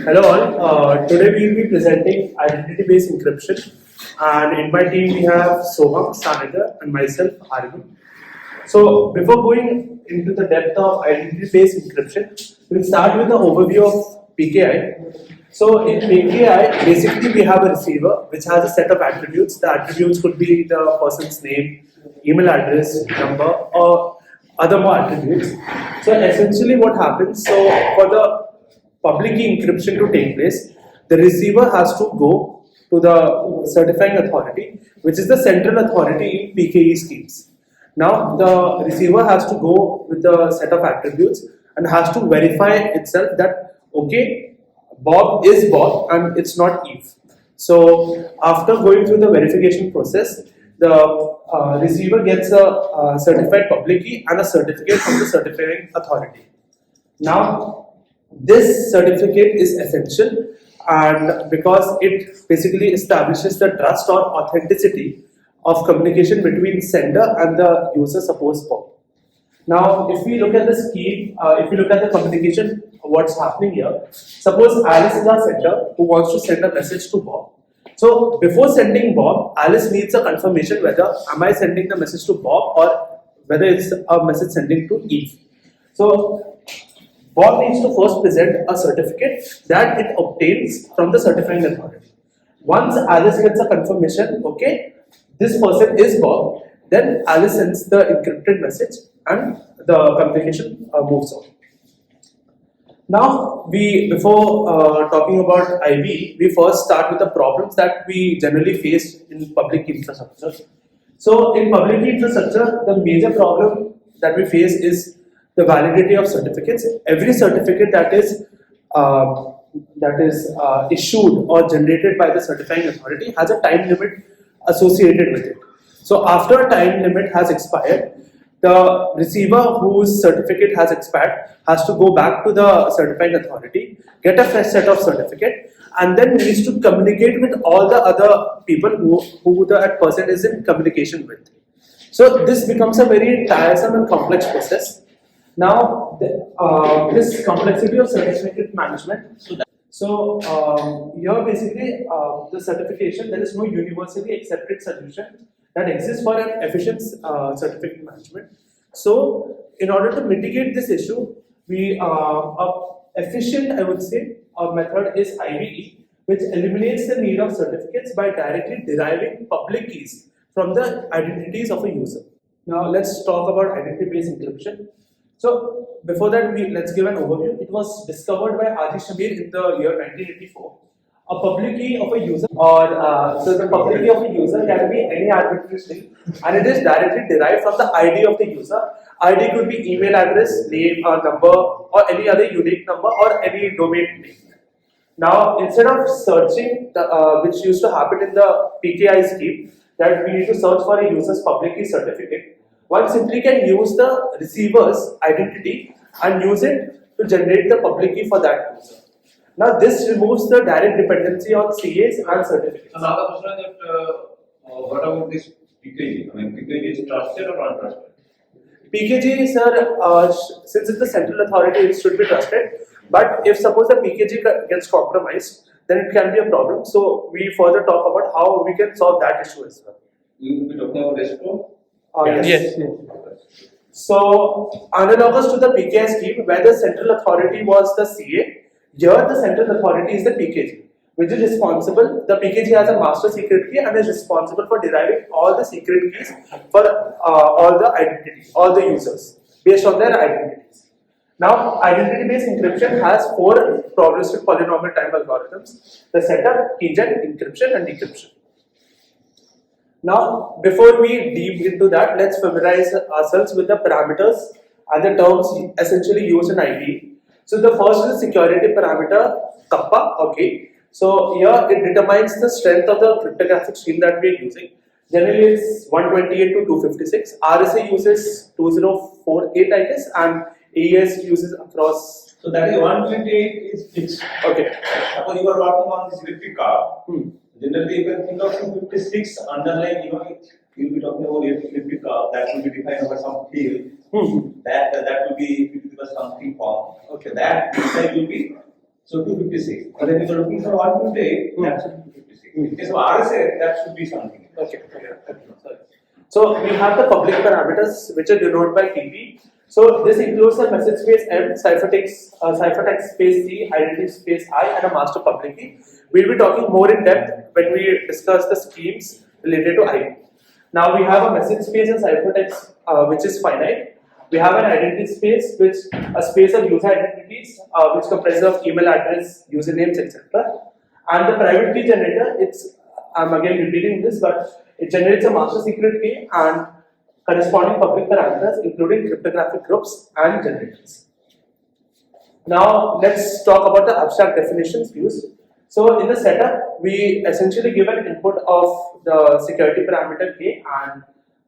Hello all. Today we will be presenting identity-based encryption, and in my team we have Soham, Sanagar, and myself, Arvind. So before going into the depth of identity-based encryption, we'll start with the overview of PKI. So in PKI, basically we have a receiver which has a set of attributes. The attributes could be the person's name, email address, number, or other more attributes. So essentially what happens, so for the public key encryption to take place, the receiver has to go to the certifying authority, which is the central authority in PKE schemes. Now, the receiver has to go with a set of attributes and has to verify itself that, okay, Bob is Bob and it's not Eve. So, after going through the verification process, the receiver gets a certified public key and a certificate from the certifying authority. Now, this certificate is essential, and because it basically establishes the trust or authenticity of communication between sender and the user supposed Bob. Now, if we look at the scheme, if we look at the communication, what's happening here, suppose Alice is our sender who wants to send a message to Bob. So, before sending Bob, Alice needs a confirmation whether am I sending the message to Bob or whether it's a message sending to Eve. So, Bob needs to first present a certificate that it obtains from the certifying authority. Once Alice gets a confirmation, okay, this person is Bob, then Alice sends the encrypted message and the communication moves on. Now, before talking about IB, we first start with the problems that we generally face in public infrastructure. So, in public infrastructure, the major problem that we face is the validity of certificates. Every certificate that is issued or generated by the certifying authority has a time limit associated with it. So after a time limit has expired, the receiver whose certificate has expired has to go back to the certifying authority, get a fresh set of certificate, and then needs to communicate with all the other people who that person is in communication with. So this becomes a very tiresome and complex process. Now, this complexity of certificate management. Here basically the certification, there is no universally accepted solution that exists for an efficient certificate management. So, in order to mitigate this issue, efficient, I would say, method is IBE, which eliminates the need of certificates by directly deriving public keys from the identities of a user. Now, let's talk about identity-based encryption. So, before that, let's give an overview. It was discovered by Adi Shamir in the year 1984. A public key of a user, so the public key of a user can be any arbitrary string, and it is directly derived from the ID of the user. ID could be email address, name, number, or any other unique number, or any domain name. Now, instead of searching, which used to happen in the PKI scheme, that we need to search for a user's public key certificate, one simply can use the receiver's identity and use it to generate the public key for that user. Now, this removes the direct dependency on CAs and certificates. Another question is that what about this PKG? I mean, PKG is trusted or untrusted? PKG, sir, since it's the central authority, it should be trusted. But if suppose the PKG gets compromised, then it can be a problem. So, we further talk about how we can solve that issue as well. You will be talking about RESTO? Yes. So, analogous to the PKI scheme, where the central authority was the CA, here the central authority is the PKG, which is responsible. The PKG has a master secret key and is responsible for deriving all the secret keys for all the identities, all the users, based on their identities. Now, identity-based encryption has 4 probabilistic polynomial time algorithms: the setup, keygen, encryption, and decryption. Now, before we deep into that, let's familiarize ourselves with the parameters and the terms essentially used in IDE. So, the first is the security parameter kappa. Okay. So, here it determines the strength of the cryptographic scheme that we are using. Generally, it's 128 to 256. RSA uses 2048, I guess, and AES uses across. So, that is 128 is fixed. Okay. Suppose you are working on this electric car. Generally, you can think of 256 underlying, you'll be talking about electric car, that will be defined by some field. That will be by something form. Okay, that inside will be So 256. But then if you're looking for 128, that should be 256. In case of RSA, that should be something. Okay. Sorry. So we have the public parameters which are denoted by TP. So this includes the message space M, ciphertext space C, identity space I, and a master public key. We'll be talking more in depth when we discuss the schemes related to ID. Now we have a message space and ciphertext which is finite. We have an identity space, which a space of user identities, which comprises of email address, usernames, etc. And the private key generator, I'm again repeating this, but it generates a master secret key and corresponding public parameters, including cryptographic groups and generators. Now let's talk about the abstract definitions used. So in the setup, we essentially give an input of the security parameter K, and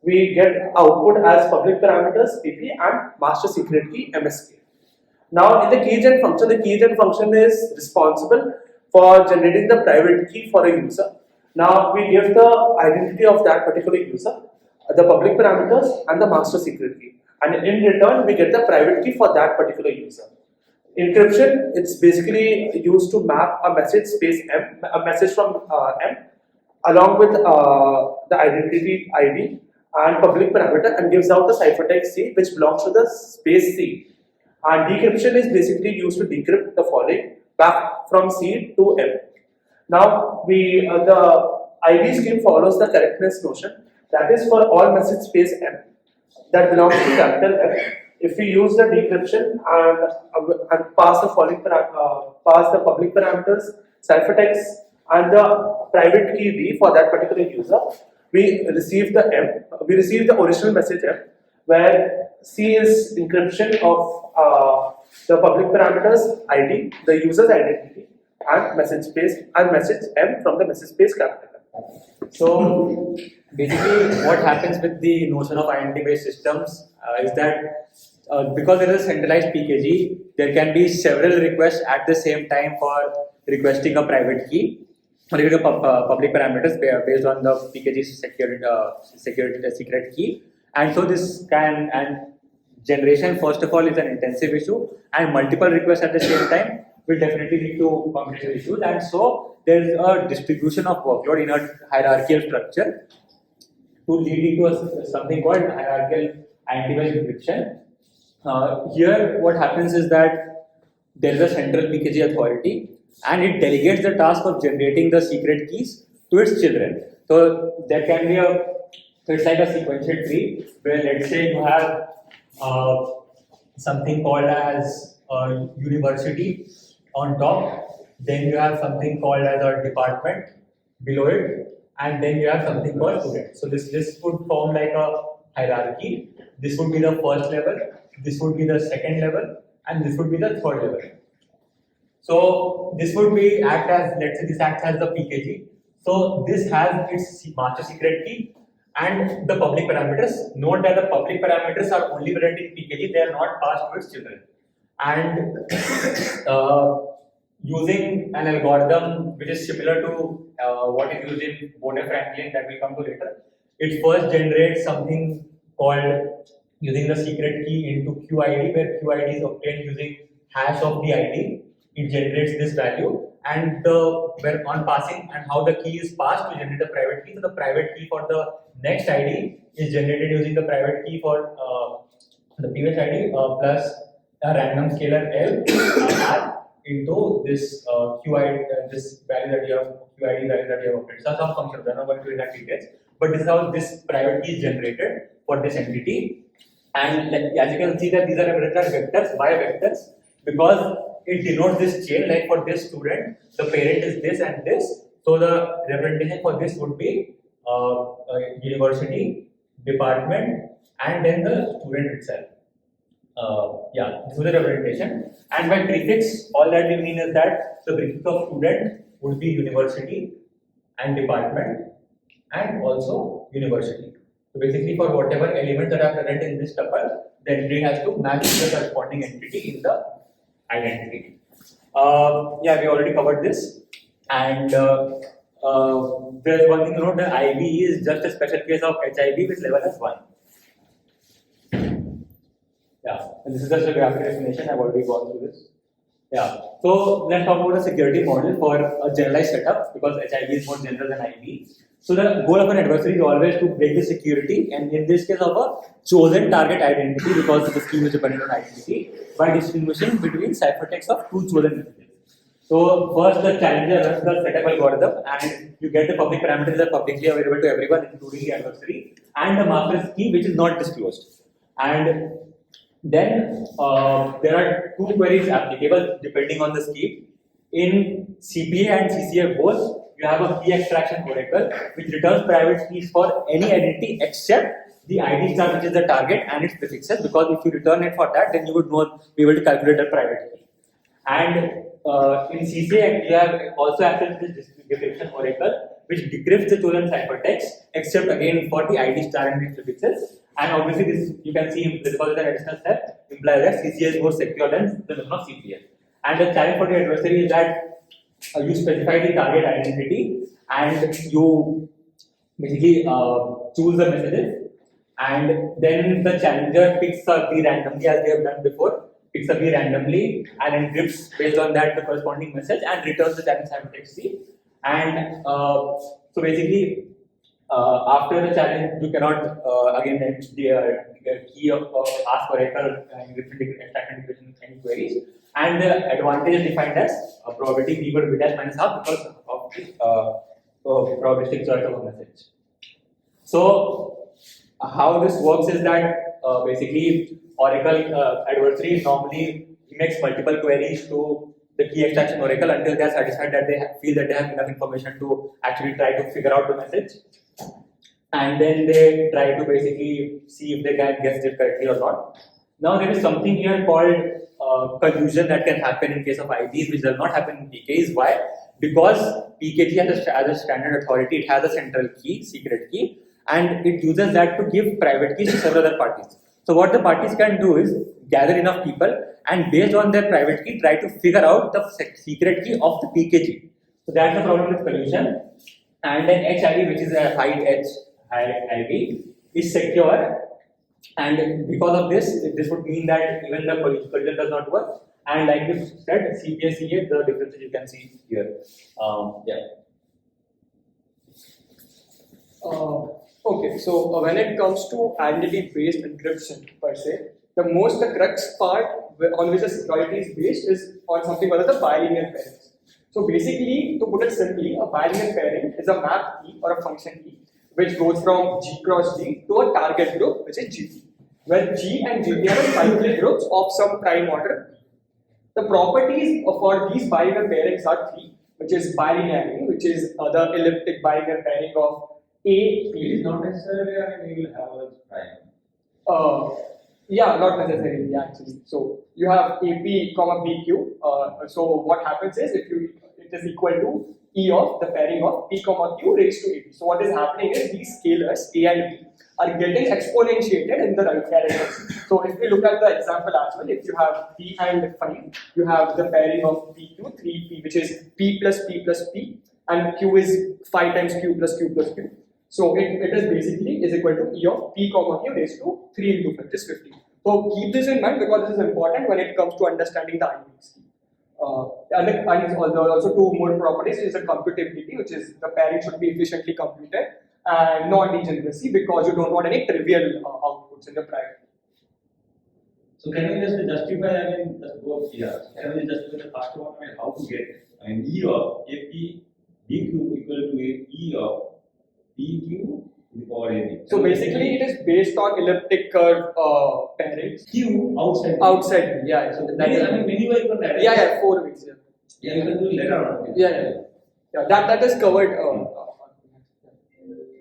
we get output as public parameters PP and master secret key MSK. Now in the keygen function, the keygen function is responsible for generating the private key for a user. Now we give the identity of that particular user, the public parameters and the master secret key, and in return we get the private key for that particular user. Encryption, it's basically used to map a message space M, a message from M, along with the identity ID and public parameter, and gives out the ciphertext C, which belongs to the space C. And decryption is basically used to decrypt the following back from C to M. Now the ID scheme follows the correctness notion, that is for all message space M that belongs to capital M. If we use the decryption and pass the following pass the public parameters, ciphertext, and the private key D for that particular user, we receive the M. We receive the original message M, where C is encryption of the public parameters ID, the user's identity, and message space and message M from the message space capital M. So basically, what happens with the notion of identity-based systems is that because there is a centralized PKG, there can be several requests at the same time for requesting a private key or even public parameters based on the PKG secret key. And so this generation, first of all, is an intensive issue, and multiple requests at the same time will definitely lead to computational issues. And so there is a distribution of workload in a hierarchical structure to lead into something called hierarchical identity-based encryption. Here, what happens is that there is a central PKG authority, and it delegates the task of generating the secret keys to its children. So there can be so it's like a sequential tree where, let's say, you have something called as a university on top, then you have something called as a department below it, and then you have something called student. So this would form like a hierarchy. This would be the first level, this would be the second level, and this would be the third level. So this would be let's say this acts as the PKG. So this has its master secret key and the public parameters. Note that the public parameters are only present in PKG, they are not passed to its children. And using an algorithm which is similar to what is used in Bonnet-Franklin that will come to later, it first generates something called using the secret key into QID, where QID is obtained using hash of the ID. It generates this value, and where on passing and how the key is passed to generate a private key. So the private key for the next ID is generated using the private key for the previous ID plus a random scalar L into this QID, this value that you have, QID value that you have obtained. So some function, I'm not going to that details, but this is how this private key is generated for this entity. And as you can see that these are represented vectors. Why vectors? Because it denotes this chain, like for this student, the parent is this and this. So the representation for this would be university, department, and then the student itself. This is the representation. And by prefix, all that we mean is that the prefix of student would be university and department and also university. So basically, for whatever elements that are present in this tuple, the entry has to match the corresponding entity in the identity. We already covered this. And there's one thing to note, that IB is just a special case of HIB with level as 1. And this is just a graphic definition. I've already gone through this. Yeah. So let's talk about a security model for a generalized setup because HIV is more general than IV. So the goal of an adversary is always to break the security, and in this case of a chosen target identity, because the scheme is dependent on identity, by distinguishing between ciphertext of two chosen messages. So first the challenger runs the setup algorithm, and you get the public parameters that are publicly available to everyone, including the adversary, and the master's key which is not disclosed. And then there are two queries applicable depending on the scheme. In CPA and CCA both, you have a key extraction oracle which returns private keys for any identity except the ID star, which is the target, and its prefixes. Because if you return it for that, then you would be able to calculate the private key. And in CCA, you have also access to this decryption oracle, which decrypts the chosen ciphertext, except again for the ID star and its prefixes. And obviously, this you can see because the additional step implies that CCA is more secure than the version of CPA. And the challenge for the adversary is that you specify the target identity and you basically choose the messages, and then the challenger picks a key randomly, as they have done before, picks a key randomly and encrypts based on that the corresponding message and returns the challenge ciphertext key. And so basically, after the challenge, you cannot again the key of ask oracle extract encryption any queries. And the advantage is defined as probability p equal to b dash minus half because of the probabilistic choice of a message. So how this works is that basically oracle adversary normally makes multiple queries to the key extraction oracle until they are satisfied that they feel that they have enough information to actually try to figure out the message, and then they try to basically see if they can guess it correctly or not. Now there is something here called confusion that can happen in case of IDs, which does not happen in PKs. Why? Because PKG as a standard authority, it has a central key, secret key, and it uses that to give private keys to several other parties. So what the parties can do is gather enough people and based on their private key try to figure out the secret key of the PKG. So that's the problem with collusion. And then HIV, which is a high HIV, is secure. And because of this would mean that even the collusion does not work. And like you said, CPA, CA, the differences you can see here. Okay, so when it comes to identity-based encryption per se, the crux part on which the security is based is on something called as the bilinear pairings. So basically, to put it simply, a bilinear pairing is a map key or a function key which goes from G cross G to a target group, which is GT, where G and GT are cyclic groups of some prime order. The properties for these bilinear pairings are three, which is bilinearity, which is the elliptic bilinear pairing of A, P. It is not necessarily, I mean, we will have a prime. Yeah, not necessarily actually. So you have AP, comma PQ. So what happens is it is equal to E of the pairing of P, comma Q raised to AP. So what is happening is these scalars A and B are getting exponentiated in the right direction. So if we look at the example as well, if you have P and 5, you have the pairing of PQ, 3P, which is P plus P plus P, and Q is 5 times Q plus Q plus Q. So it is basically is equal to E of P, comma Q raised to 3 into 5, which is 50. So keep this in mind because this is important when it comes to understanding the ID scheme. And also two more properties is a computability, which is the pairing should be efficiently computed, and non-degeneracy because you don't want any trivial outputs in the private. So can we just justify, I mean, just go here. Can we justify the first one, I mean, how to get, I mean, E of AP BQ equal to E of PQ to the power AB. So basically, it is based on elliptic curve pairings. Q outside. Outside, yeah. So That is, I mean, many ways you can add. yeah, 4 ways. Yeah. Yeah, you can do later on. Yeah. That is covered.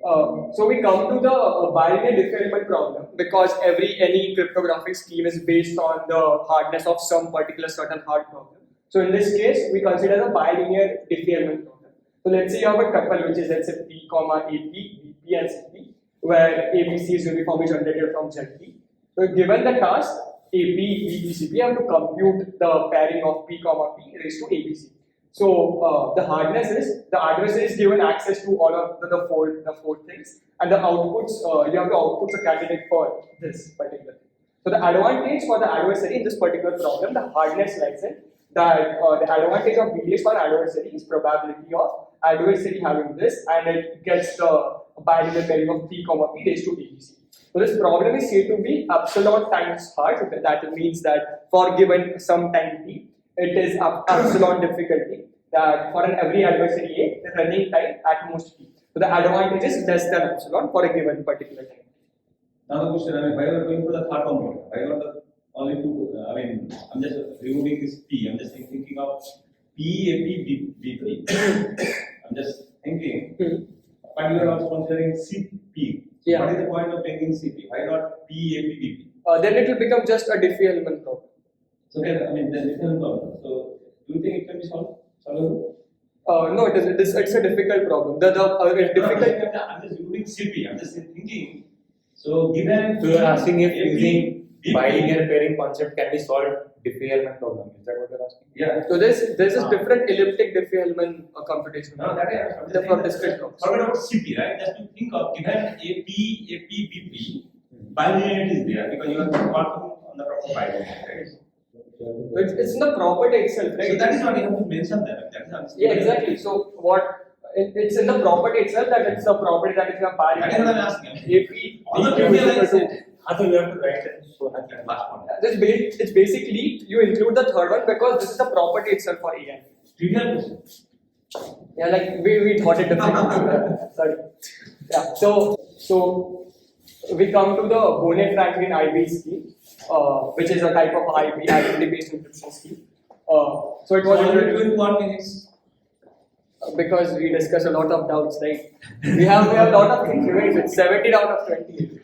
So we come to the binary defilement problem because any cryptographic scheme is based on the hardness of some particular certain hard problem. So in this case, we consider the bilinear defilement problem. So let's say you have a tuple which is let's say P, comma AP, BP and CP, where ABC is uniformly generated from ZP. So given the task AP, BP, CP, you have to compute the pairing of P, comma P raised to ABC. So the hardness is the adversary is given access to all of the four things, and the outputs you have to output a candidate for this particular thing. So the advantage for the adversary in this particular problem, the hardness lies in that the advantage of BDH for adversary is probability of adversary having this, and it gets the binary pairing of P comma P raised to ABC. So this problem is said to be epsilon times hard. That means that for given some time T, it is epsilon difficulty. That for every adversary A, the running time at most T. So the advantage is less than epsilon for a given particular time. Now the question, why are we going for the third component? Why not the only two? I'm just removing this P. I'm just thinking of P, A, P, B, B, 3. I'm just thinking, but you are also considering CP. So Yeah. what is the point of taking CP? Why not P, A, P, B, P? Then it will become just a Diffie-Hellman problem. So, the different problem. So, do you think it can be solvable? No, it's a difficult problem. It's difficult. I'm just removing CP. I'm just thinking. So, given. So you're asking if AP, using BP, bilinear pairing concept can be solved Diffie-Hellman problem? Is that what you're asking? Yeah. So there's this different elliptic Diffie-Hellman computation. No, that is. For discrete terms. Forget about CP, right? Just to think of given AP, BP, bilinearity is there because you are working on the proper bilinearity, right? It's in the property itself, right? So that is what you have to mention there. That is understood. Yeah, exactly. So it's in the property itself that it's the property that is a That is what I'm binary. asking. AP, All the BQ trivial is equal lines. to. So you have to write it. So nothing. Last one. It's basically you include the third one because this is the property itself for AN. Trivial question. Yeah, like we thought it differently. Sorry. Yeah. So we come to the Bonnet-Franklin IB scheme, which is a type of IB identity-based encryption scheme. So it was Already in 1 minute. because we discuss a lot of doubts, right? We have a lot of things. It's 17 out of 20.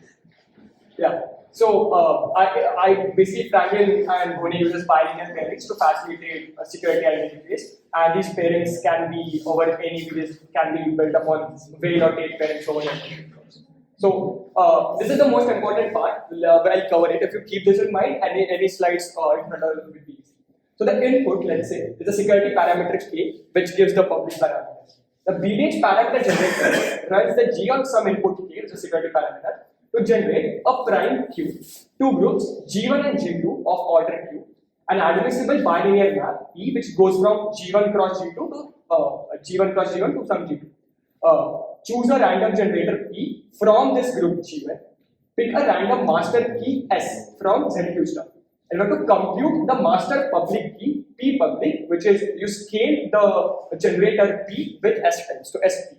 Yeah. So I basically Franklin and Bonnet uses bilinear pairings to facilitate security identities, and these pairings can be over any bridges, can be built upon veil or tape pairings over any. So this is the most important part. I'll cover it. If you keep this in mind, any slides in front of you will be easy. So the input, let's say, is a security parametric K, which gives the public parameters. The BDH parameter generator runs the G on some input K, which is a security parameter, to generate a prime Q, two groups G1 and G2 of order Q, an admissible bilinear map E, which goes from G1 cross G2 to G1 cross G1 to some G2. Choose a random generator P from this group G1. Pick a random master key S from ZQ star. And we have to compute the master public key P public, which is you scale the generator P with S times to SP.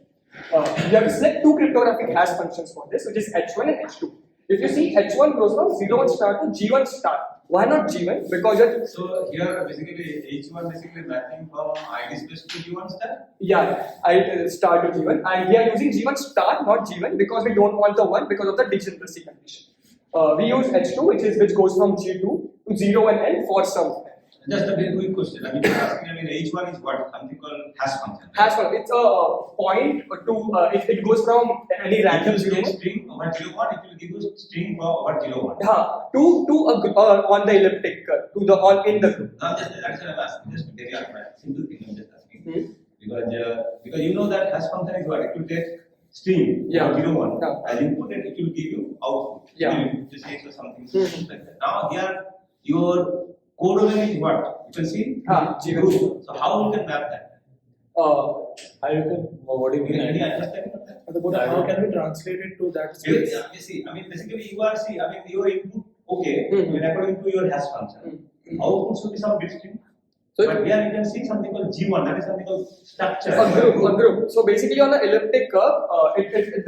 You have to select two cryptographic hash functions for this, which is H1 and H2. If you see H1 goes from 0 star to G1 star. Why not G1? Because you're So here basically H1 basically mapping from ID space to G1 star. yeah, I star to G1, and we are using G1 star, not G1, because we don't want the 1 because of the degeneracy condition. We use H2, which goes from G2 to 0 and N for some. Just a very quick question. H1 is what? Something called hash function. Hash function. It's a point to it goes from any random If you zero. take string over 01, it will give you string over 01. To on the elliptic curve, to the on in the group. Now just that's what I'm asking. Just very simple thing I'm just asking. Hmm. Because you know that hash function is what? It will take string Yeah. 01. Yeah. As input it will give you output. Yeah. It will say something like that. Now here your codomain is what? You can see group. So how you can map that? What do you mean? Any understanding of that? How can we translate it to that Because, space? you see, basically you are your input okay, Mhm. according to your hash function. Output should be some bit string. So But here you can see something called G1, that is something called structure. a group. So basically on the elliptic curve,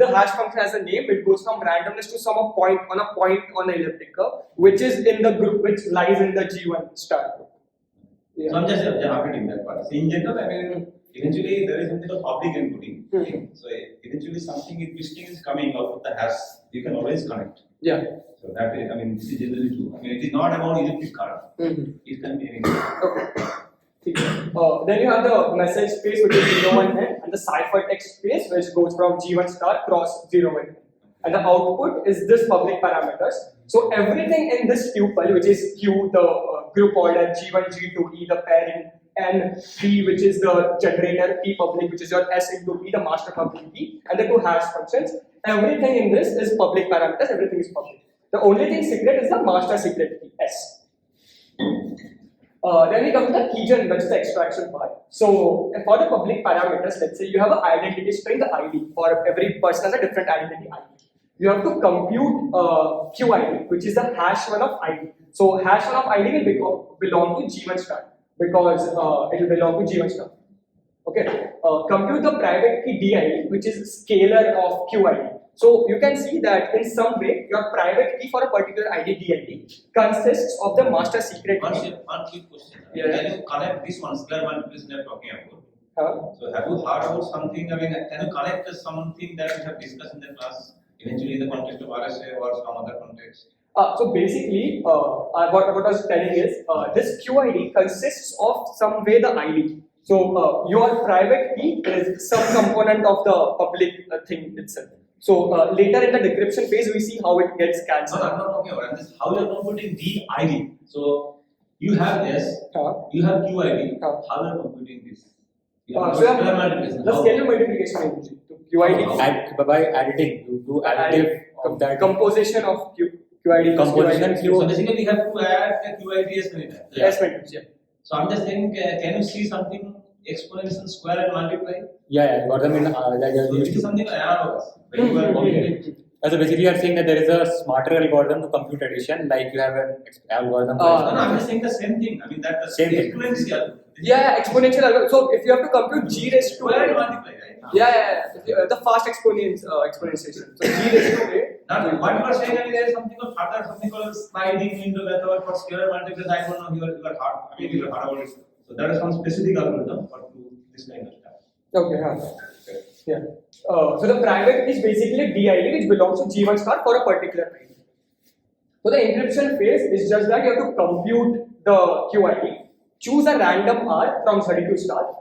the hash function has a name. It goes from randomness to some point on the elliptic curve, which is in the group which lies in the G1 star group. So I'm just repeating that part. So in general, eventually there is something called public encoding. Mhm. So eventually something if string is coming out of the hash, you can always connect. Yeah. So that is, this is generally true. It is not about elliptic curve. Mhm. It can be anything. Okay. Then you have the message space, which is 0 and N, and the ciphertext space, which goes from G1 star cross 0 and N. And the output is this public parameters. So everything in this tuple, which is Q, the group order, G1, G2, E, the pairing, and P, which is the generator, P public, which is your S into P, the master public key, and the two hash functions. Everything in this is public parameters, everything is public. The only thing secret is the master secret key, S. Then we come to the key gen, that's the extraction part. So for the public parameters, let's say you have an identity string, the ID. For every person has a different identity ID. You have to compute QID, which is the hash one of ID. So hash one of ID will belong to G1 star because it will belong to G1 star. Okay. Compute the private key DID, which is scalar of QID. So you can see that in some way your private key for a particular ID DID consists of the master secret key. One quick question. Yeah. Can you connect this one square multiplication we are talking about? Huh? So have you heard about something? I mean, can you connect something that we have discussed in the class, eventually in the context of RSA or some other context? So basically, what I was telling is this QID consists of some way the ID. So your private key is some component of the public thing itself. So later in the decryption phase, we see how it gets No, cancelled. I'm not talking about this. How you are computing the ID? So you have S, you have QID. How you are computing this? You have So scalar multiplication. the How? scalar multiplication engine. So QID By editing, you do additive of that composition of QID. composition So basically, we have to add the QID many times. Yes, matrix. Yeah. So I'm just saying, can you see something exponential square and multiply? Yeah, got them in So it is something analogous. When you are computing. So basically, you are saying that there is a smarter algorithm to compute addition, like you have an algorithm. No, I'm just saying the same thing. I mean that the Same thing. exponential. Yeah, exponential algorithm. So if you have to compute G raised to Square and multiply, right? the fast exponentiation. So G raised to A. Now, what you are saying, I mean, there is something called further, something called sliding into method for scalar multiplication. I don't know, you are hard. I mean, you are hard about it. So there is some specific algorithm for this kind of stuff. Okay, yeah. So the private is basically DID which belongs to G1 star for a particular ID. So the encryption phase is just that you have to compute the QID, choose a random R from 32 star.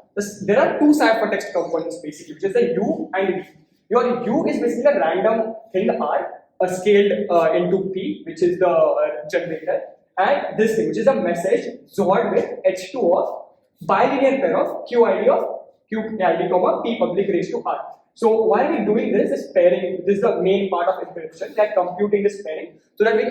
There are two ciphertext components basically, which is the U and V. Your U is basically a random thing R, scaled into P, which is the generator, and this thing, which is a message stored with H2 of bilinear pair of QID of QID comma P public raised to R. So why are we doing this? This pairing, this is the main part of encryption, that computing this pairing, so that we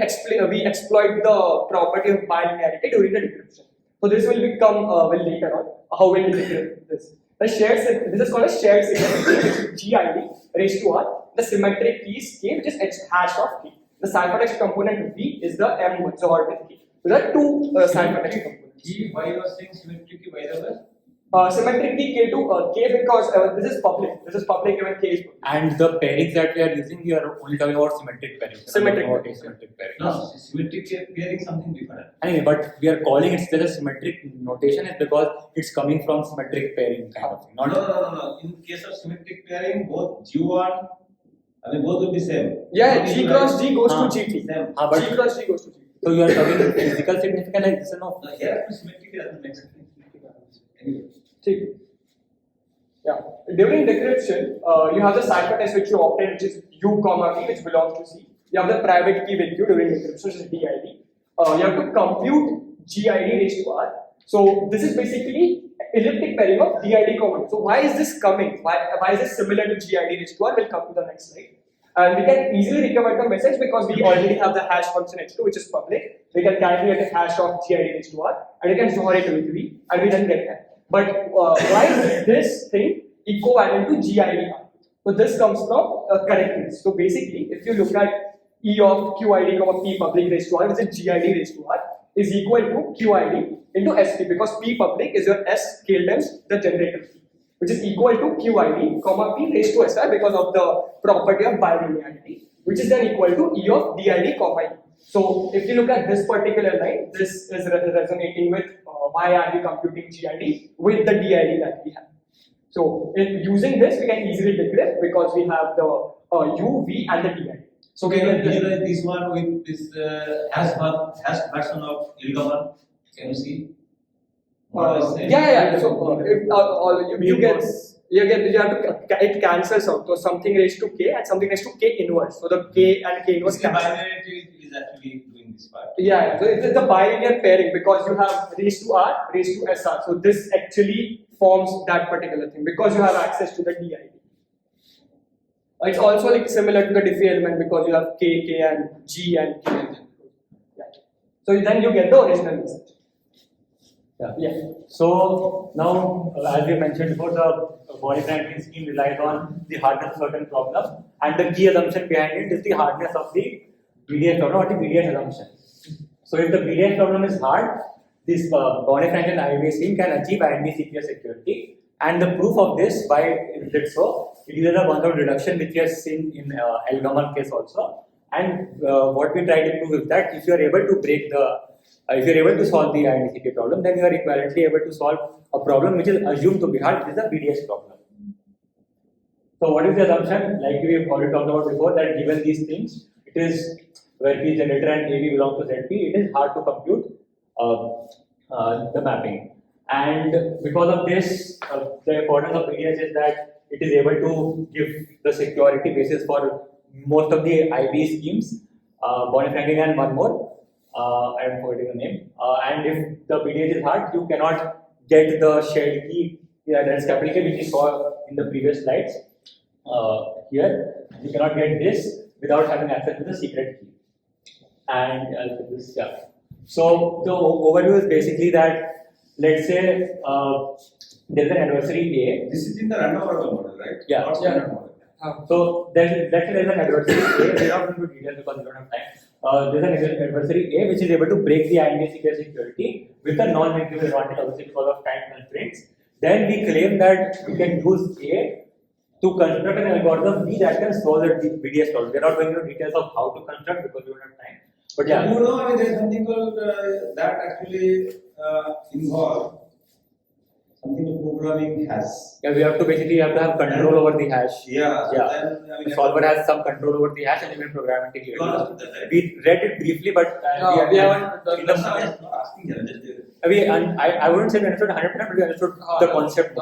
exploit the property of bilinearity during the decryption. So this will become later on how will we decrypt this. This is called a shared secret key, which is GID raised to R. The symmetric key is K, which is H hash of K. The ciphertext component V is the M XOR with K. So there are two ciphertext components. Key, why you are saying symmetric key, by the way? Symmetric key K to K because this is public. This is public even K is public. And the pairings that we are using, we are only talking about symmetric pairing. Symmetric Not pairing. asymmetric pairing. No, symmetric pairing something different. Anyway, but we are calling it still a symmetric notation is because it's coming from symmetric pairing kind of thing. No, Not no. In case of symmetric pairing, both G1, I mean both will be same. Yeah, G cross G goes to Ah. GT. Same. but G cross G goes to GT. so you are talking physical significance like this, no? No, here symmetric doesn't make sense. Anyway. ठीक. Yeah. During decryption, you have the ciphertext which you obtain, which is U comma V, which belongs to C. You have the private key with you during decryption, which is DID. You have to compute GID raised to R. So this is basically elliptic pairing of DID comma. So why is this coming? Why is this similar to GID raised to R? We'll come to the next slide. And we can easily recover the message because we already have the hash function h2, which is public. We can calculate the hash of GID raised to R, and we can store it with V, and we then get that. But why is this thing equivalent to GID? So this comes from correctness. So basically, if you look at E of QID comma P public raised to R, which is GID raised to R, is equal to QID into SP, because P public is your S scale times the generator key, which is equal to QID comma P raised to SR because of the property of bilinearity, which is then equal to E of DID comma E. So if you look at this particular line, this is resonating with why are we computing GID with the DID that we have. So in using this, we can easily decrypt because we have the U, V and the DID. So can you visualize this one with this hash version of Ilgaman? Can you see? Yeah. So if you have to, it cancels out. So something raised to K and something raised to K inverse. So the K and K inverse The cancel. binary is actually doing this part. Yeah, so it is the bilinear pairing because you have raised to R, raised to SR. So this actually forms that particular thing because you have access to the DID. It's also like similar to the Diffie element because you have K, K and G and K. Yeah. So then you get the original message. Yeah. So now, as we mentioned before, the body Franklin scheme relies on the hardness of certain problem, and the key assumption behind it is the hardness of the BDS problem or the BDS assumption. So if the BDS problem is hard, this body Franklin IDA scheme can achieve IND secure security, and the proof of this, why is it so? It uses a concept of reduction which we have seen in Elgamal case also, and what we try to prove is that if you are able to break the if you are able to solve the IND problem, then you are equivalently able to solve a problem which is assumed to be hard, which is the BDS problem. So what is the assumption? Like we have already talked about before, that given these things, it is where P generator and AB belong to ZP, it is hard to compute the mapping. And because of this, the importance of BDS is that it is able to give the security basis for most of the IB schemes, Bonnie Franklin and one more. I am forgetting the name. And if the BDS is hard, you cannot get the shared key, that's capital K, which we saw in the previous slides. Here, you cannot get this without having access to the secret key. And this, yeah. So the overview is basically that, let's say there's an adversary A. This is in the random forest model, right? Yeah. Not standard model. So let's say there's an adversary A. We're not going to details because we don't have time. There's an adversary A which is able to break the IND security with a non-negative advantage, obviously because of time constraints. Then we claim that we can use A to construct an algorithm B that can solve the BDS problem. We're not going into details of how to construct because we don't have time. But yeah, You know, I mean, there's something called that actually involve something the programming has. yeah, we have to basically have control over the hash. Yeah. So Yeah. then, I mean, The solver has some control over the hash and you can program it. You understood that, right? We read it briefly, but we haven't done in That's the- why I'm not asking you. Just I wouldn't say we understood 100%, but we understood the concept.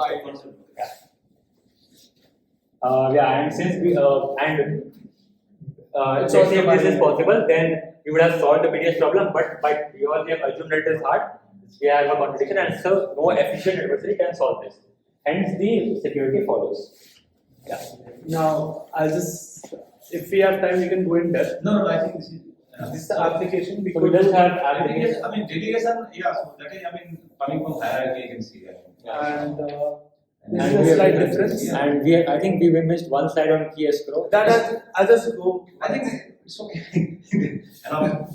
Yeah, and since we let's say if this is possible, then we would have solved the BDS problem. But because we have assumed that it is hard, we have a contradiction, and so no efficient adversary can solve this. Hence, the security follows. Yeah. Now, I'll just, if we have time, we can go in depth. No, I think this is. This is the application. So we just have Delegation, application. I mean, delegation, yeah, so that is, I mean, coming from hierarchy, you can see. And And this we is a have- slight difference. Yeah. And I think we missed one slide on key escrow. I'll just go. I think it's okay. And I'm